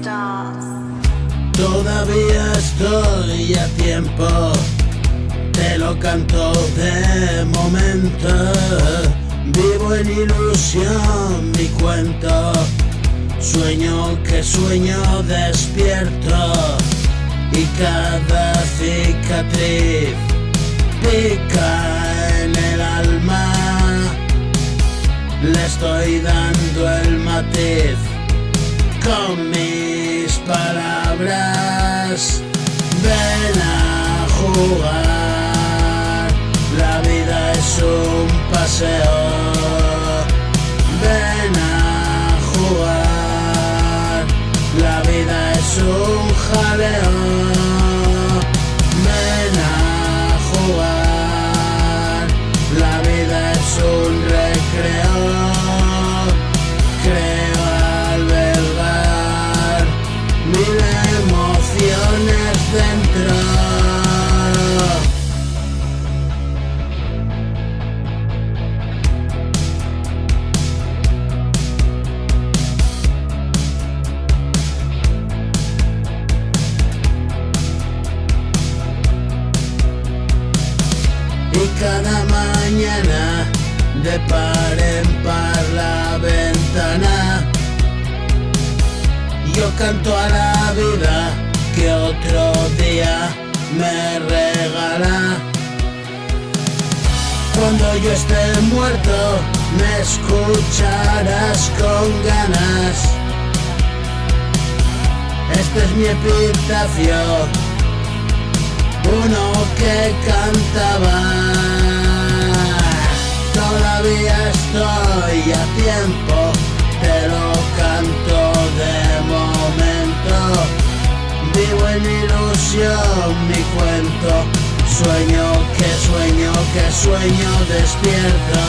stars. Todavía estoy a tiempo, te lo canto de momento. Vivo en ilusión mi cuento, sueño que sueño despierto. Y cada cicatriz pica en el alma, le estoy dando el matiz con mis palabras. Ven a jugar, la vida es un paseo. Ven a jugar, la vida es un jaleo. Ven a jugar, la vida es un recreo. Creo albergar mil emociones dentro. Y cada mañana de par en par la ventana, yo canto a la vida que otro día me regala. Cuando yo esté muerto me escucharás con ganas. Este es mi epitafio, uno que cantaba. Todavía estoy a tiempo, te lo canto de momento. Vivo en ilusión mi cuento, sueño que sueño despierto.